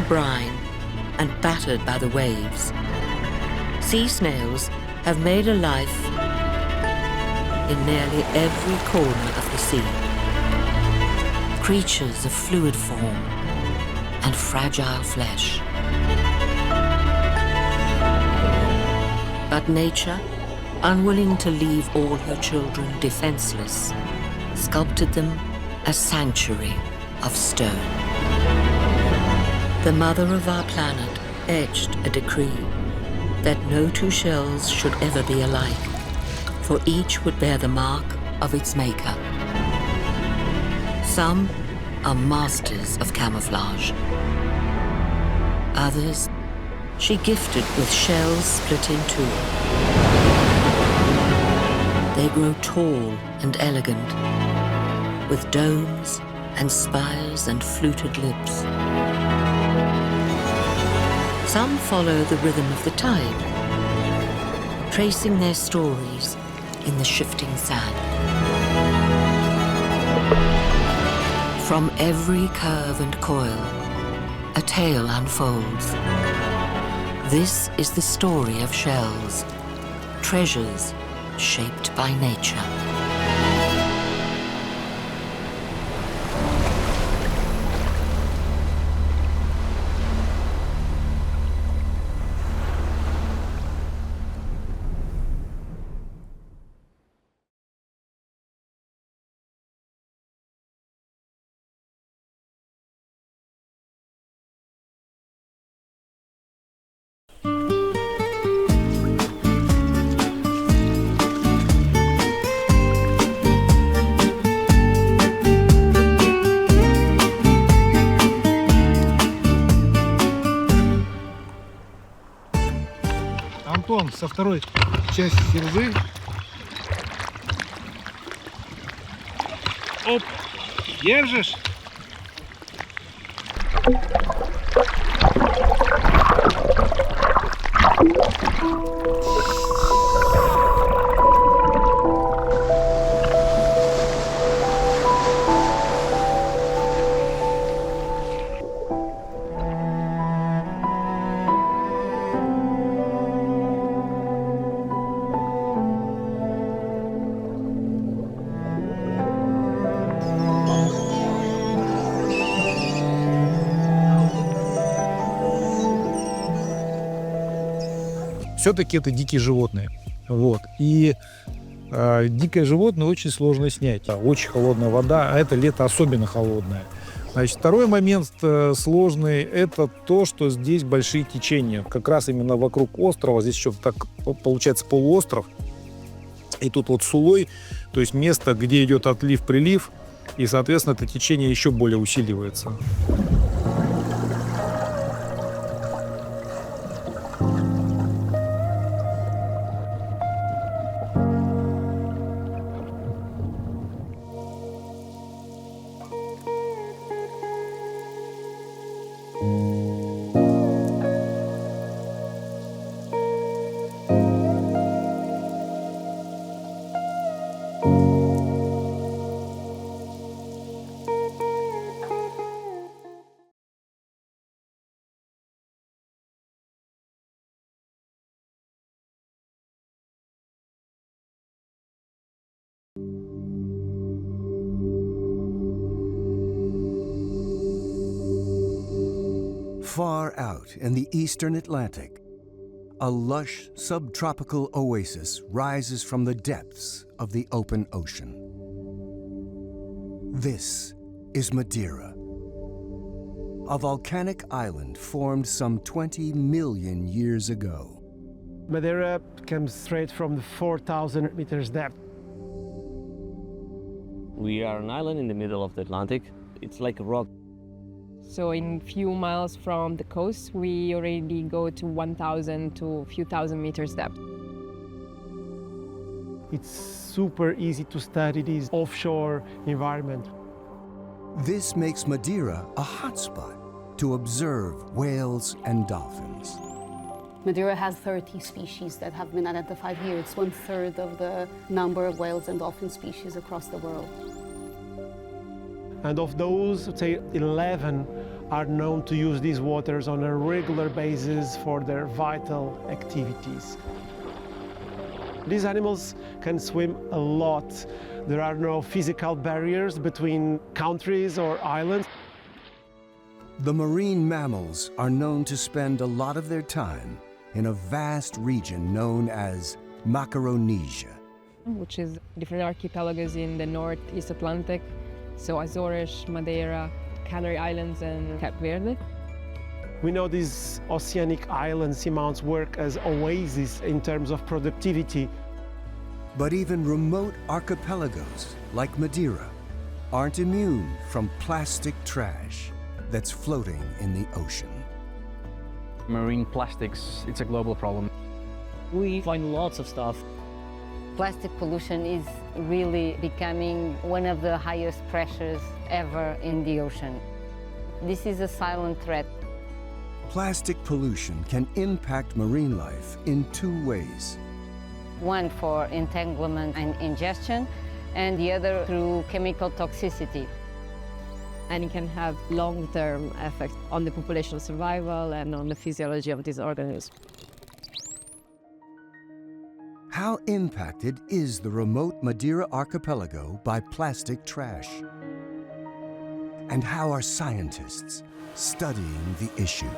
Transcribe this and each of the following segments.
brine and battered by the waves, sea snails have made a life in nearly every corner of the sea. Creatures of fluid form and fragile flesh. But nature, unwilling to leave all her children defenseless, sculpted them a sanctuary of stone. The mother of our planet etched a decree that no two shells should ever be alike, for each would bear the mark of its maker. Some are masters of camouflage. Others she gifted with shells split in two. They grow tall and elegant, with domes and spires and fluted lips. Some follow the rhythm of the tide, tracing their stories in the shifting sand. From every curve and coil, a tale unfolds. This is the story of shells, treasures shaped by nature. Антон со второй части серзы. Оп, держишь? Все-таки это дикие животные. Вот. И дикое животное очень сложно снять. Очень холодная вода, а это лето особенно холодное. Значит, второй момент сложный – это то, что здесь большие течения. Как раз именно вокруг острова, здесь еще так получается полуостров. И тут вот Сулой, то есть место, где идет отлив-прилив, и, соответственно, это течение еще более усиливается. Far out in the eastern Atlantic, a lush subtropical oasis rises from the depths of the open ocean. This is Madeira, a volcanic island formed some 20 million years ago. Madeira comes straight from the 4,000 meters depth. We are an island in the middle of the Atlantic. It's like a rock. So in few miles from the coast, we already go to 1,000 to a few thousand meters depth. It's super easy to study this offshore environment. This makes Madeira a hotspot to observe whales and dolphins. Madeira has 30 species that have been identified here. It's 1/3 of the number of whales and dolphin species across the world. And of those, I'd say 11 are known to use these waters on a regular basis for their vital activities. These animals can swim a lot. There are no physical barriers between countries or islands. The marine mammals are known to spend a lot of their time in a vast region known as Macaronesia. Which is different archipelagos in the Northeast Atlantic, so Azores, Madeira, Canary Islands, and Cape Verde. We know these oceanic island seamounts work as oases in terms of productivity. But even remote archipelagos like Madeira aren't immune from plastic trash that's floating in the ocean. Marine plastics, it's a global problem. We find lots of stuff. Plastic pollution is really becoming one of the highest pressures ever in the ocean. This is a silent threat. Plastic pollution can impact marine life in two ways. One for entanglement and ingestion, and the other through chemical toxicity. And it can have long-term effects on the population survival and on the physiology of these organisms. How impacted is the remote Madeira archipelago by plastic trash? And how are scientists studying the issue?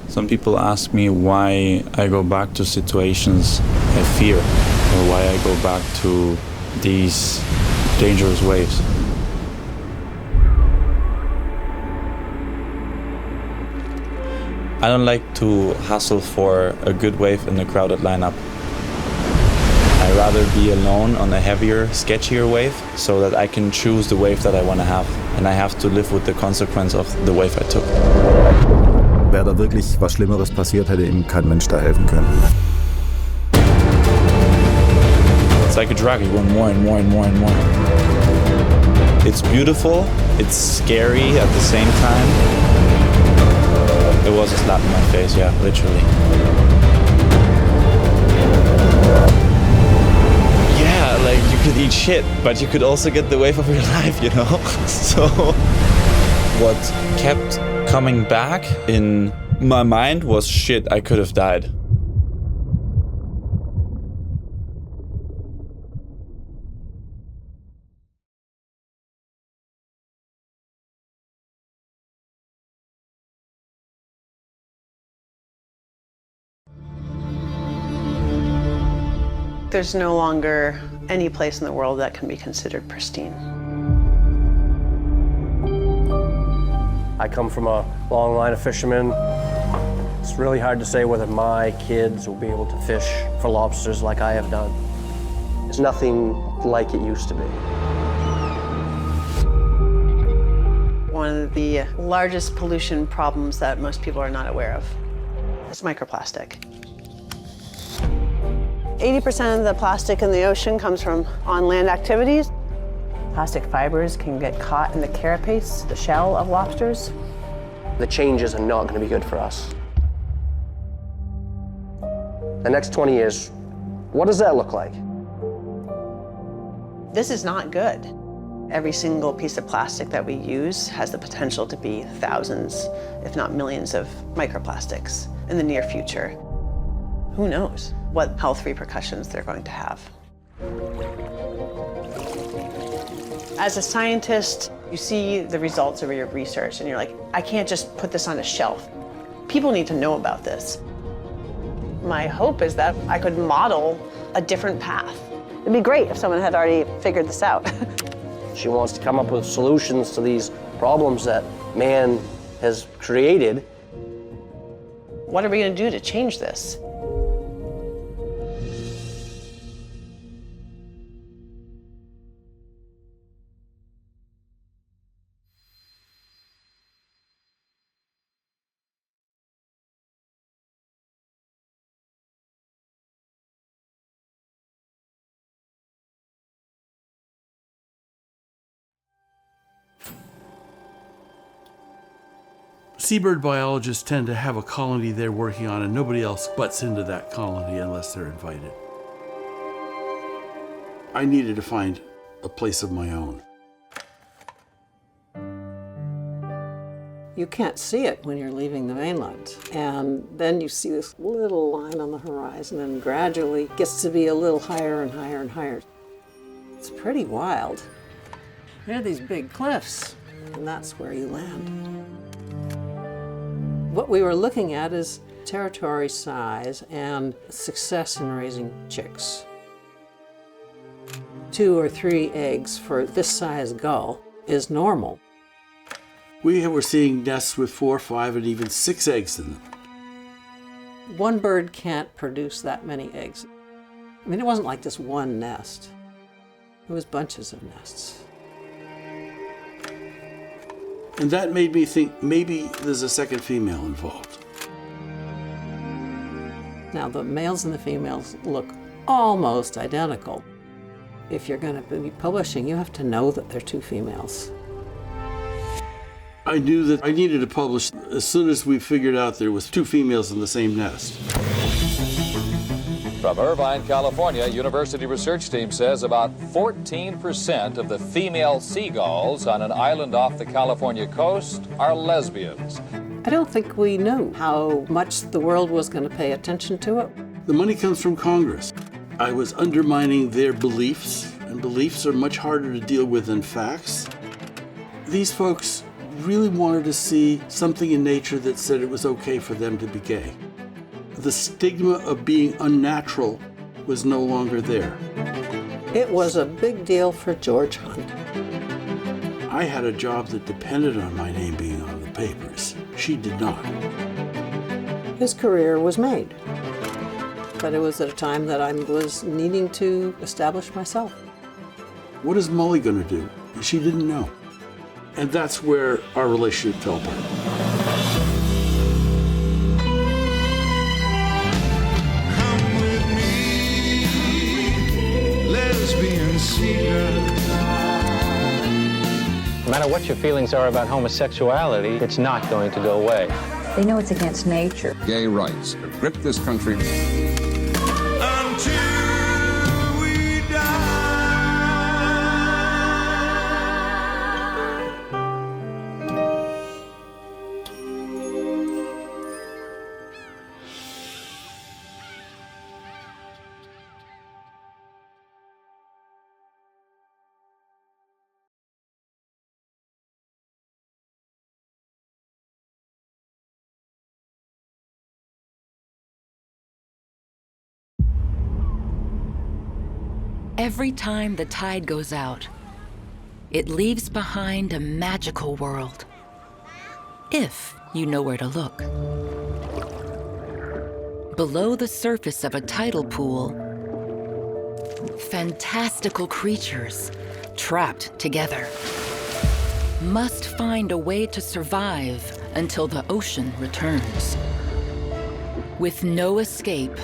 Some people ask me why I go back to situations I fear, or why I go back to these dangerous waves. I don't like to hustle for a good wave in a crowded lineup. I'd rather be alone on a heavier, sketchier wave so that I can choose the wave that I want to have, and I have to live with the consequence of the wave I took. Wäre da wirklich was Schlimmeres passiert, hätte ihm kein Mensch da helfen können. It's like a drug, you want more and more and more and more. It's beautiful, it's scary at the same time. It was a slap in my face, yeah, literally. Yeah, like you could eat shit, but you could also get the wave of your life, you know? So what kept coming back in my mind was, shit, I could have died. There's no longer any place in the world that can be considered pristine. I come from a long line of fishermen. It's really hard to say whether my kids will be able to fish for lobsters like I have done. It's nothing like it used to be. One of the largest pollution problems that most people are not aware of is microplastic. 80% of the plastic in the ocean comes from on-land activities. Plastic fibers can get caught in the carapace, the shell of lobsters. The changes are not going to be good for us. The next 20 years, what does that look like? This is not good. Every single piece of plastic that we use has the potential to be thousands, if not millions, of microplastics in the near future. Who knows what health repercussions they're going to have. As a scientist, you see the results of your research and you're like, I can't just put this on a shelf. People need to know about this. My hope is that I could model a different path. It'd be great if someone had already figured this out. She wants to come up with solutions to these problems that man has created. What are we going to do to change this? seabird biologists tend to have a colony they're working on and nobody else butts into that colony unless they're invited. I needed to find a place of my own. You can't see it when you're leaving the mainland. And then you see this little line on the horizon and gradually gets to be a little higher and higher and higher. It's pretty wild. There are these big cliffs, and that's where you land. What we were looking at is territory size and success in raising chicks. 2 or 3 eggs for this size gull is normal. We were seeing nests with 4, 5, and even 6 eggs in them. One bird can't produce that many eggs. I mean, it wasn't like this one nest. It was bunches of nests. And that made me think maybe there's a second female involved. Now, the males and the females look almost identical. If you're going to be publishing, you have to know that they're 2 females. I knew that I needed to publish as soon as we figured out there was 2 females in the same nest. From Irvine, California, university research team says about 14% of the female seagulls on an island off the California coast are lesbians. I don't think we knew how much the world was going to pay attention to it. The money comes from Congress. I was undermining their beliefs, and beliefs are much harder to deal with than facts. These folks really wanted to see something in nature that said it was okay for them to be gay. The stigma of being unnatural was no longer there. It was a big deal for George Hunt. I had a job that depended on my name being on the papers. She did not. His career was made. But it was at a time that I was needing to establish myself. What is Molly going to do? She didn't know. And that's where our relationship fell apart. Come with me, lesbian seagulls. No matter what your feelings are about homosexuality, it's not going to go away. They know it's against nature. Gay rights have gripped this country. Every time the tide goes out, it leaves behind a magical world, if you know where to look. Below the surface of a tidal pool, fantastical creatures trapped together must find a way to survive until the ocean returns. With no escape,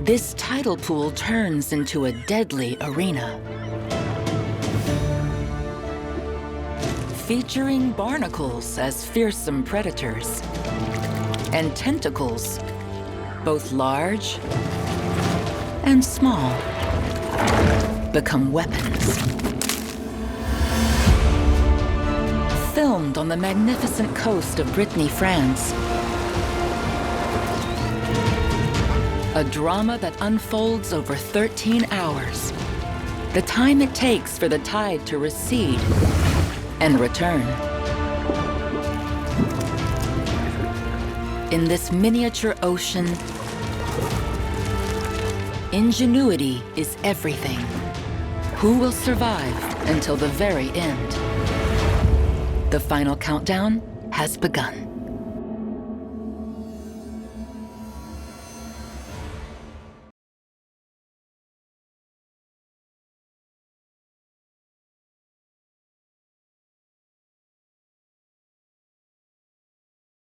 this tidal pool turns into a deadly arena. Featuring barnacles as fearsome predators and tentacles, both large and small, become weapons. Filmed on the magnificent coast of Brittany, France, a drama that unfolds over 13 hours, the time it takes for the tide to recede and return. In this miniature ocean, ingenuity is everything. Who will survive until the very end? The final countdown has begun.